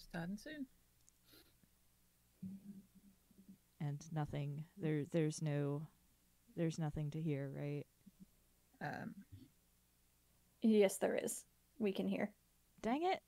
Starting soon. And nothing there's nothing to hear, right? Um, Yes, there is. We can hear. Dang it.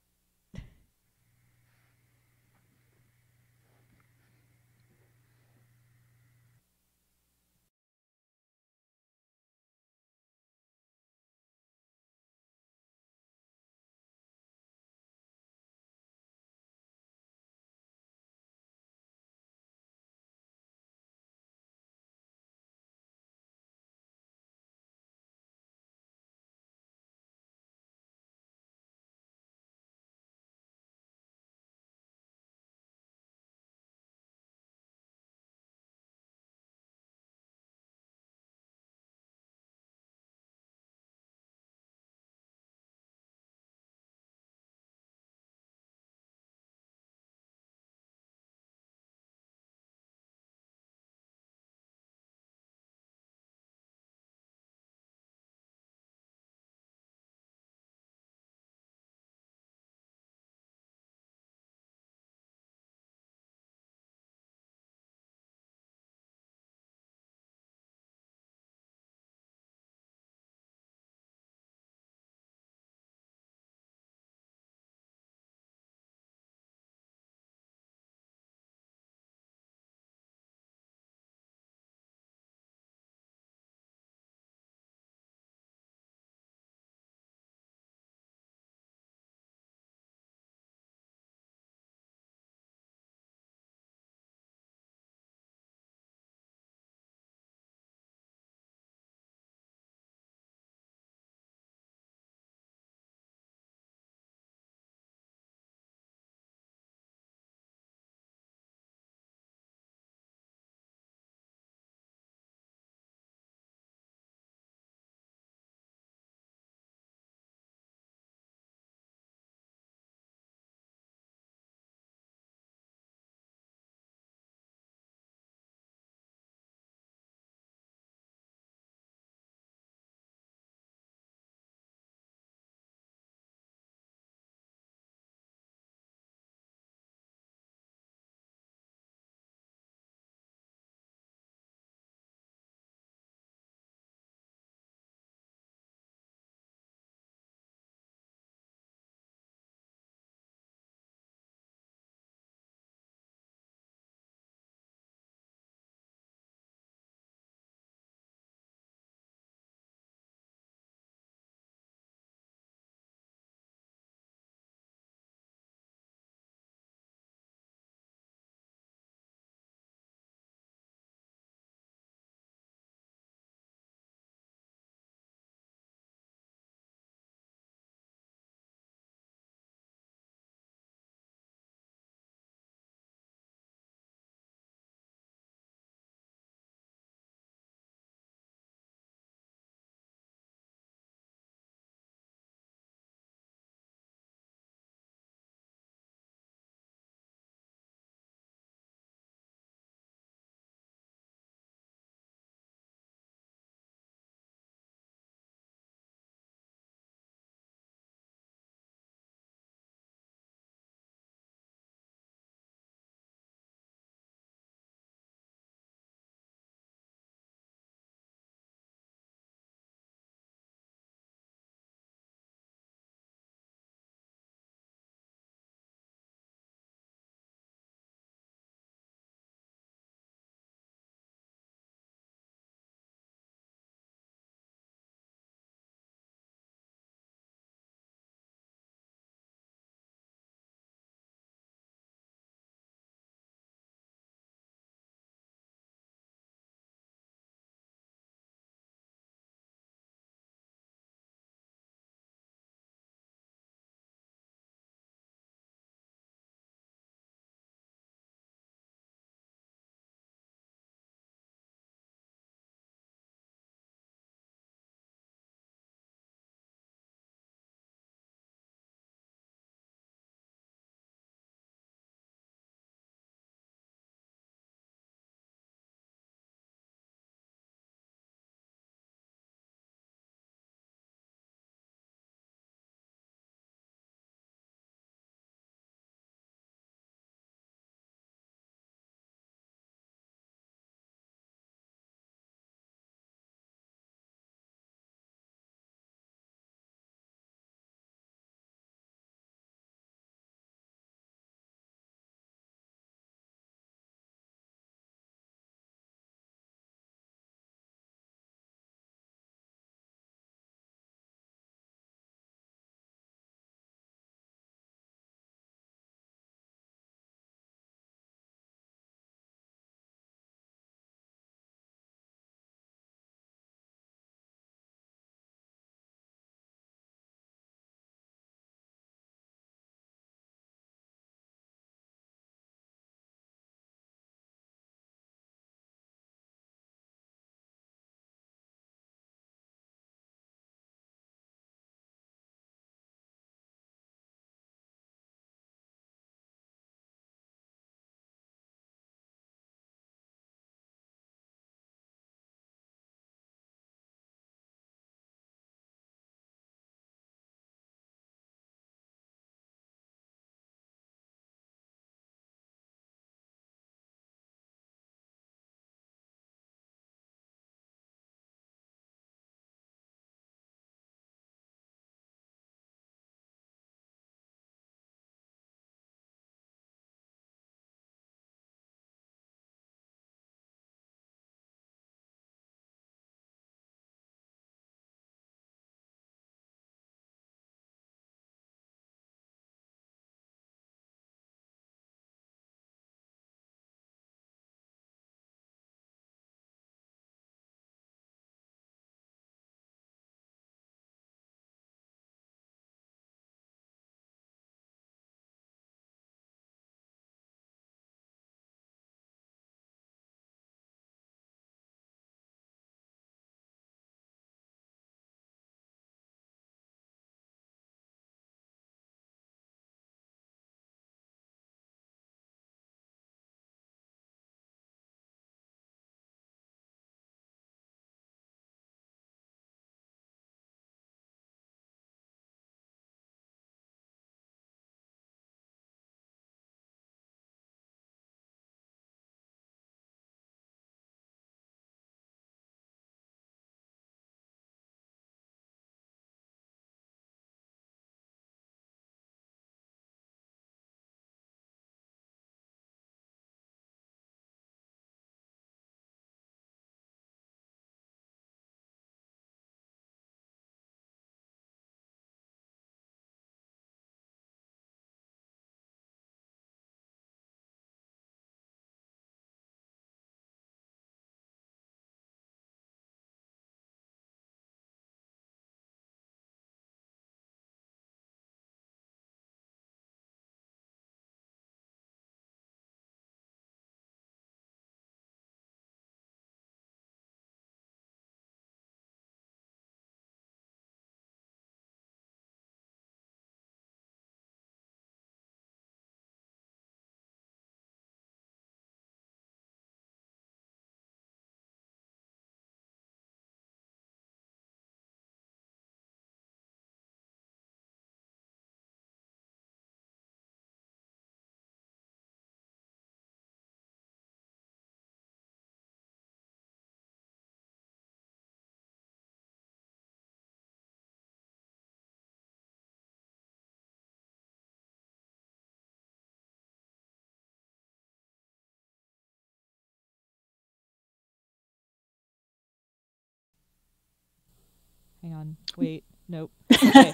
Hang on. Wait. Nope. Okay.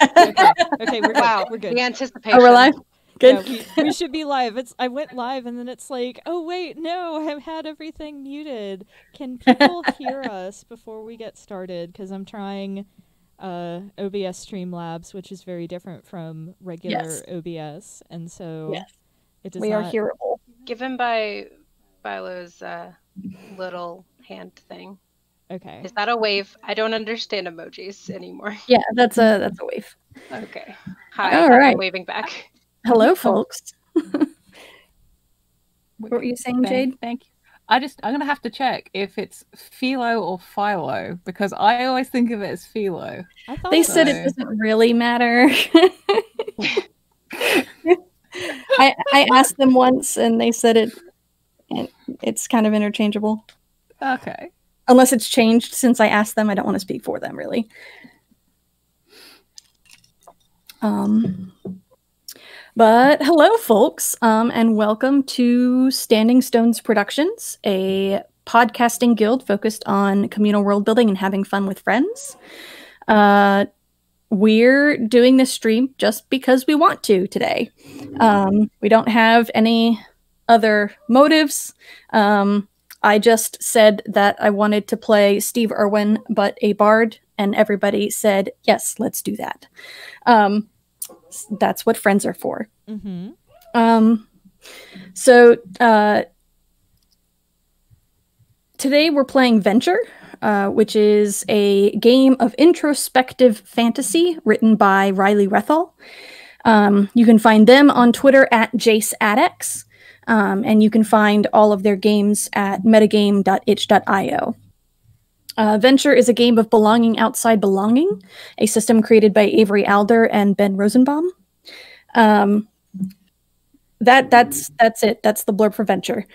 Okay. We're good. Wow, We're good. the anticipation. Oh, we're live? Good. Yeah, we should be live. I went live and then it's like, oh wait, no, I've had everything muted. Can people hear us before we get started? Because I'm trying OBS Streamlabs, which is very different from regular OBS, and so Yes. it does We are not. hearable. Given by Philo's little hand thing. Okay. Is that a wave? I don't understand emojis anymore. Yeah, that's a wave. Okay. Hi, All right. I'm waving back. Hello, folks. What were you saying, Jade? Thank you. I'm gonna have to check if it's Philo or Philo because I always think of it as Philo. I thought They it said was- it doesn't really matter. I asked them once and they said it's kind of interchangeable. Okay. Unless it's changed since I asked them. I don't want to speak for them, really. But hello, folks, and welcome to Standing Stones Productions, a podcasting guild focused on communal world building and having fun with friends. We're doing this stream just because we want to today. We don't have any other motives. I just said that I wanted to play Steve Irwin, but a bard, and everybody said, yes, let's do that. That's what friends are for. Mm-hmm. So today we're playing Venture, which is a game of introspective fantasy written by Riley Rethel. You can find them on Twitter at JaceAdX, and you can find all of their games at metagame.itch.io. Venture is a game of belonging outside belonging, a system created by Avery Alder and Ben Rosenbaum. That's it. That's the blurb for Venture.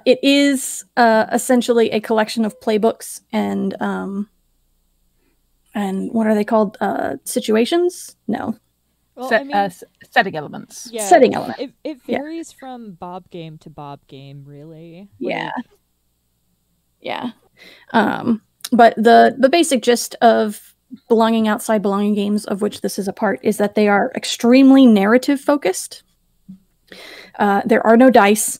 It is essentially a collection of playbooks and what are they called? Situations? No. Well, Setting elements. Yeah, Setting element. It varies from Bob game to Bob game, really. Yeah. But the basic gist of belonging outside belonging games, of which this is a part, is that they are extremely narrative focused. There are no dice.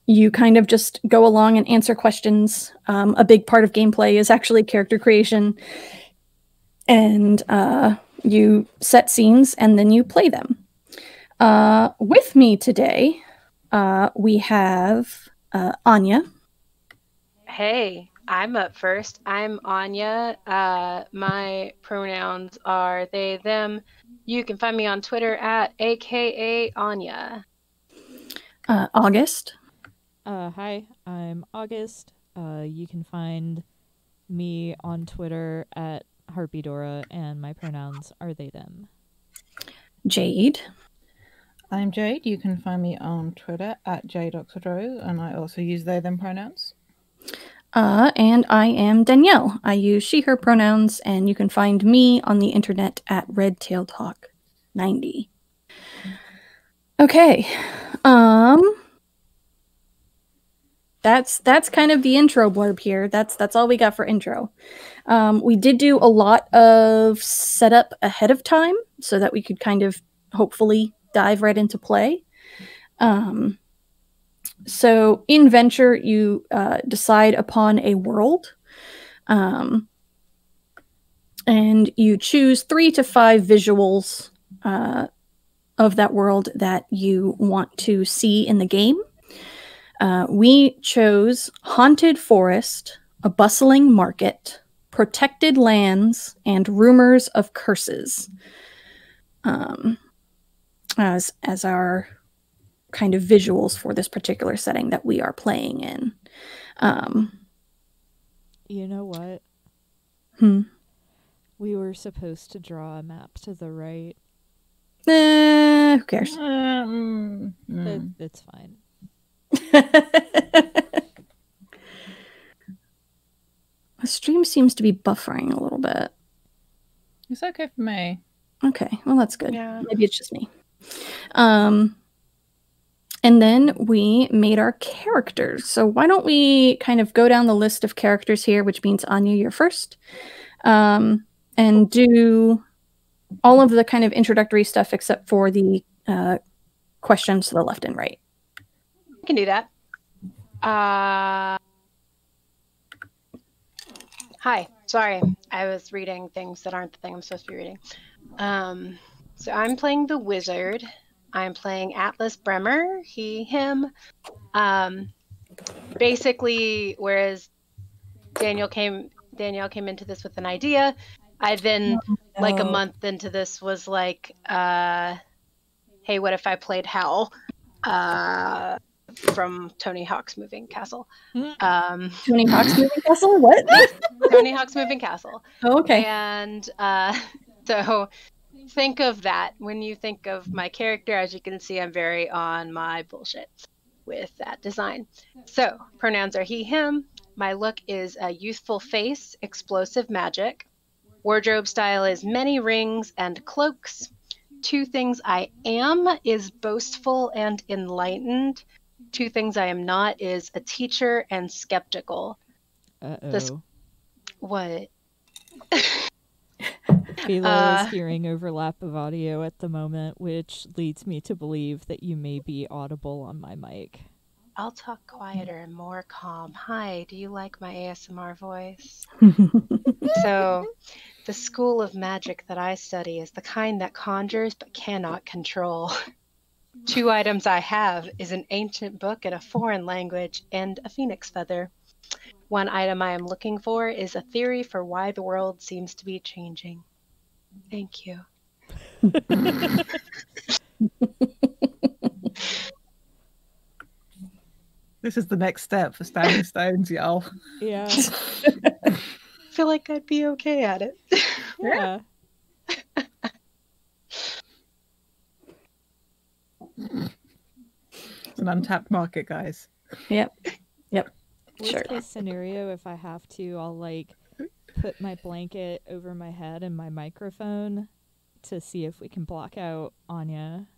You kind of just go along and answer questions. A big part of gameplay is actually character creation, and you set scenes and then you play them. With me today, we have Anya. Hey, I'm up first. I'm Anya. My pronouns are they, them. You can find me on Twitter at AKA Anya. August. Hi, I'm August. You can find me on Twitter at Harpydora, and my pronouns are they, them. Jade. I'm Jade. You can find me on Twitter at JadeOxfordRose, and I also use they, them pronouns. And I am Danielle. I use she, her pronouns, and you can find me on the internet at RedTailTalk90. Okay. That's kind of the intro blurb here. That's all we got for intro. We did do a lot of setup ahead of time so that we could kind of hopefully dive right into play. So in Venture, you decide upon a world, and you choose 3 to 5 visuals of that world that you want to see in the game. We chose haunted forest, a bustling market, protected lands, and rumors of curses as our kind of visuals for this particular setting that we are playing in. You know what? We were supposed to draw a map to the right. Who cares? It's fine. The stream seems to be buffering a little bit. It's okay for me. Okay, well that's good. Yeah. Maybe it's just me. And then we made our characters. So why don't we kind of go down the list of characters here, which means Anya, you're first, and do all of the kind of introductory stuff except for the questions to the left and right. I can do that. Hi. Sorry. I was reading things that aren't the thing I'm supposed to be reading. So I'm playing the wizard. I'm playing Atlas Bremer, he, him. Basically, whereas Danielle came into this with an idea, I then, like a month into this, was like, hey, what if I played Hal from Tony Hawk's Moving Castle? Tony Hawk's Moving Castle? What? Tony Hawk's Moving Castle. Oh, okay. And so think of that when you think of my character. As you can see, I'm very on my bullshit with that design. So pronouns are he, him. My look is a youthful face, explosive magic. Wardrobe style is many rings and cloaks. Two things I am is boastful and enlightened. Two things I am not is a teacher and skeptical. Uh-oh. What? Philo is hearing overlap of audio at the moment, which leads me to believe that you may be audible on my mic. I'll talk quieter and more calm. Hi, do you like my ASMR voice? So, the school of magic that I study is the kind that conjures but cannot control. Two items I have is an ancient book in a foreign language and a phoenix feather. One item I am looking for is a theory for why the world seems to be changing. Thank you. This is the next step for Standing Stones, y'all. Yeah. I feel like I'd be okay at it. Yeah. It's an untapped market, guys. Yep. Worst Sure. case scenario, if I have to, I'll like put my blanket over my head and my microphone to see if we can block out Anya.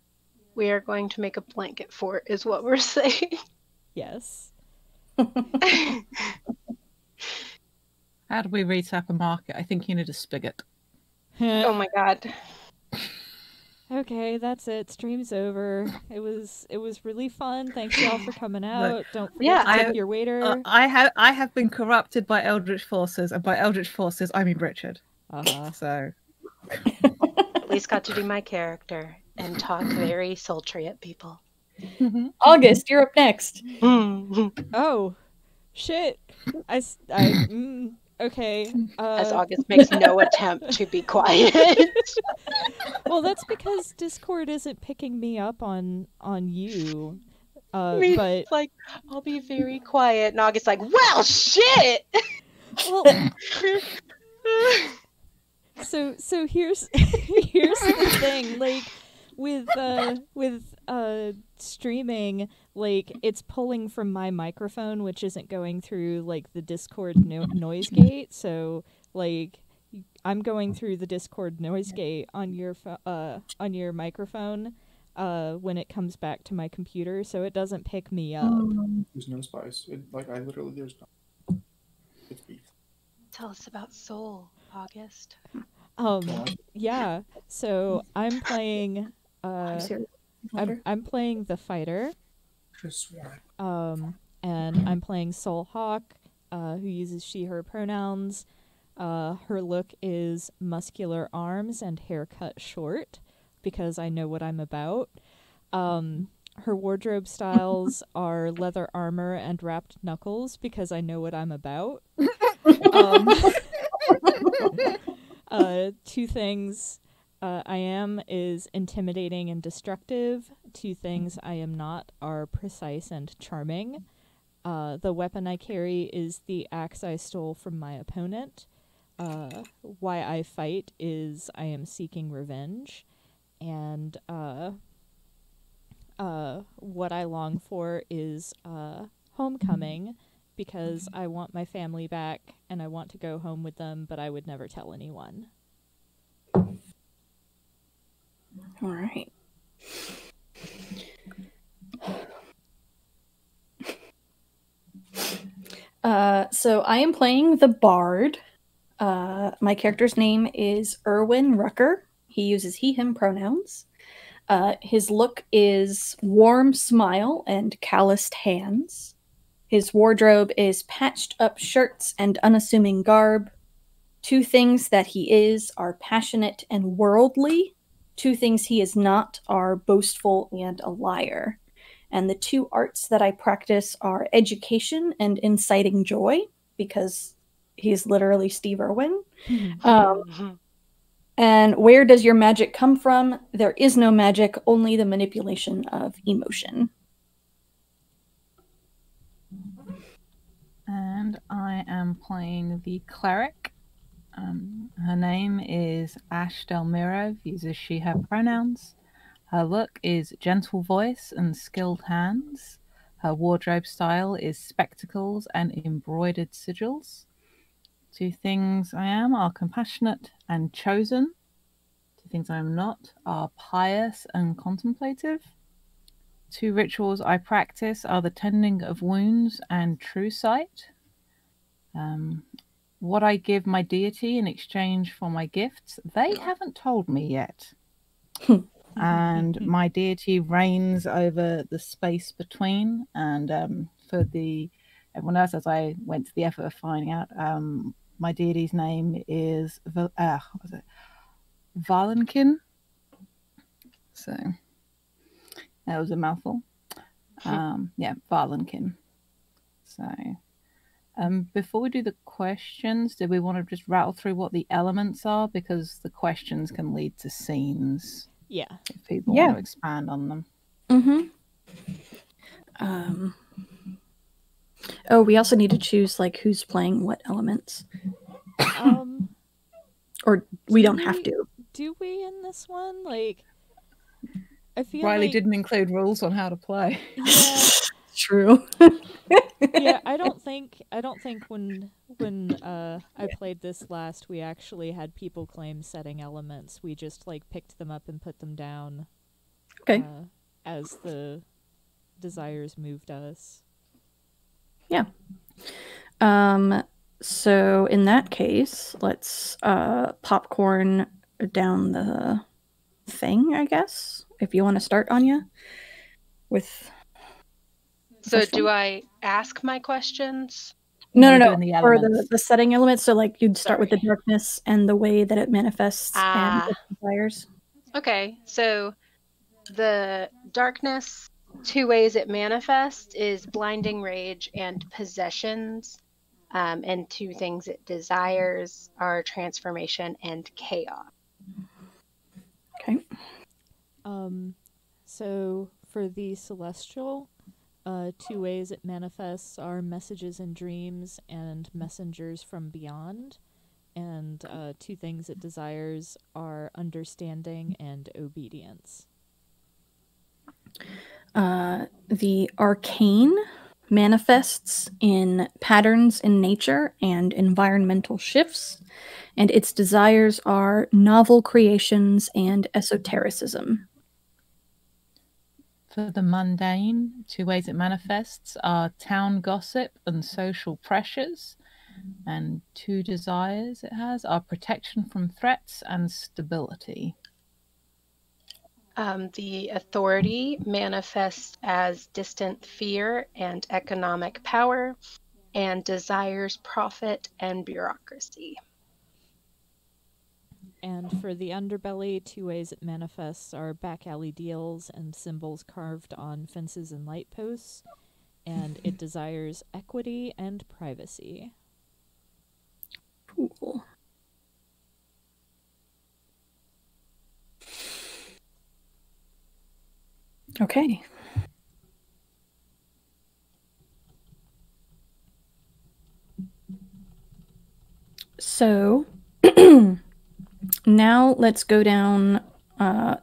We are going to make a blanket fort, is what we're saying. Yes. How do we retap a market? I think you need a spigot. Oh my god. Okay, that's it. Stream's over. It was really fun. Thanks y'all for coming out. Don't forget to tip your waiter. I have been corrupted by eldritch forces, and by eldritch forces I mean Richard. So At least got to do my character and talk very sultry at people. August, you're up next. Oh, shit. Okay. As August makes no attempt to be quiet. Well, that's because Discord isn't picking me up on you. But like, I'll be very quiet, and August's like, "Well, shit." Well, so here's the thing, like with streaming, like it's pulling from my microphone, which isn't going through like the Discord noise gate. So like I'm going through the Discord noise gate on your microphone when it comes back to my computer, so it doesn't pick me up. There's no spice. There's no. It's beef. Tell us about Soul, August. Yeah. So I'm playing. I'm playing the fighter. And I'm playing Soul Hawk, who uses she/her pronouns. Her look is muscular arms and hair cut short, because I know what I'm about. Her wardrobe styles are leather armor and wrapped knuckles, because I know what I'm about. Two things I am is intimidating and destructive. Two things I am not are precise and charming. The weapon I carry is the axe I stole from my opponent. Why I fight is I am seeking revenge. And what I long for is homecoming, because I want my family back and I want to go home with them, but I would never tell anyone. All right. So I am playing the Bard. My character's name is Erwin Rucker. He uses he, him pronouns. His look is warm smile and calloused hands. His wardrobe is patched up shirts and unassuming garb. Two things that he is are passionate and worldly. Two things he is not are boastful and a liar. And the two arts that I practice are education and inciting joy, because he's literally Steve Irwin. And where does your magic come from? There is no magic, only the manipulation of emotion. And I am playing the cleric. Her name is Ash Delmirov, uses she, her pronouns. Her look is gentle voice and skilled hands. Her wardrobe style is spectacles and embroidered sigils. Two things I am are compassionate and chosen. Two things I am not are pious and contemplative. Two rituals I practice are the tending of wounds and true sight. What I give my deity in exchange for my gifts, they haven't told me yet. And my deity reigns over the space between. And for everyone else, as I went to the effort of finding out, my deity's name is Valenkin. So that was a mouthful. Yeah, Valenkin. So before we do the questions, do we want to just rattle through what the elements are? Because the questions can lead to scenes. Yeah. If people want to expand on them. Oh, we also need to choose like who's playing what elements. Or we don't have to. Do we in this one? Like, I feel Riley like didn't include rules on how to play. Yeah. True. Yeah, I don't think when I played this last, we actually had people claim setting elements. We just like picked them up and put them down. Okay. As the desires moved us. Yeah. So in that case, let's popcorn down the thing, I guess. If you want to start, Anya, with. So do I ask my questions? No. The for the setting elements. So like you'd start with the Sorry. darkness and the way that it manifests and its desires. Okay, so the darkness, two ways it manifests is blinding rage and possessions. And two things it desires are transformation and chaos. Okay. So for the celestial, two ways it manifests are messages and dreams and messengers from beyond. And two things it desires are understanding and obedience. The arcane manifests in patterns in nature and environmental shifts, and its desires are novel creations and esotericism. For the mundane, two ways it manifests are town gossip and social pressures. And two desires it has are protection from threats and stability. The authority manifests as distant fear and economic power, and desires profit and bureaucracy. And for the underbelly, two ways it manifests are back alley deals and symbols carved on fences and light posts, and it desires equity and privacy. Cool. Okay. So now let's go down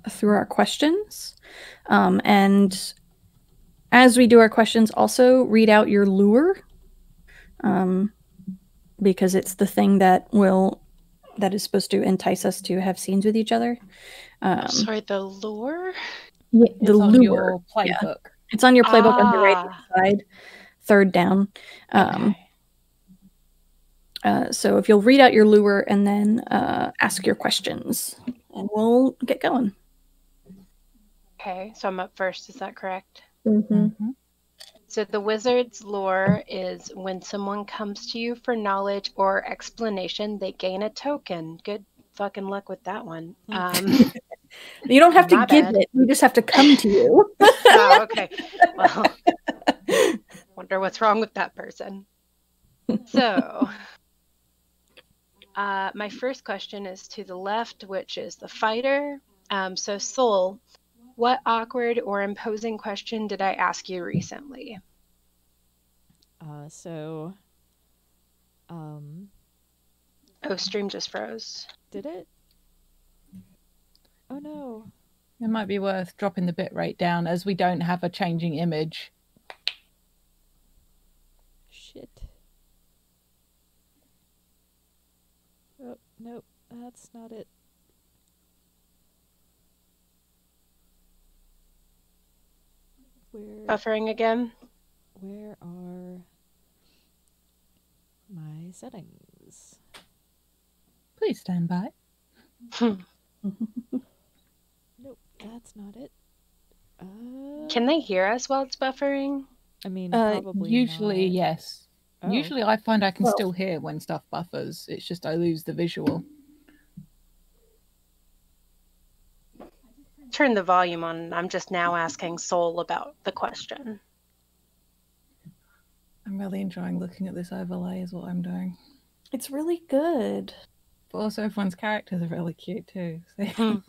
through our questions. And as we do our questions, also read out your lure. Because it's the thing that is supposed to entice us to have scenes with each other. Sorry, the lure? Yeah, the it's on lure. Your playbook. Yeah. It's on your playbook on the right side, third down. Okay. So if you'll read out your lure and then ask your questions, and we'll get going. Okay, so I'm up first. Is that correct? Mhm. So the wizard's lore is when someone comes to you for knowledge or explanation, they gain a token. Good fucking luck with that one. You don't have to My give bad. it. We just have to come to you. Oh, okay. Well, wonder what's wrong with that person. So, my first question is to the left, which is the fighter. So Soul, what awkward or imposing question did I ask you recently? Oh, stream just froze. Did it? Oh no. It might be worth dropping the bitrate down as we don't have a changing image. Shit. Oh, nope, that's not it. Buffering again? Where are my settings? Please stand by. Nope, that's not it. Can they hear us while it's buffering? I mean, probably usually, not. yes. Oh. Usually I find I can still hear when stuff buffers. It's just I lose the visual. Turn the volume on. I'm just now asking Soul about the question. I'm really enjoying looking at this overlay is what I'm doing. It's really good. But also everyone's characters are really cute too. So.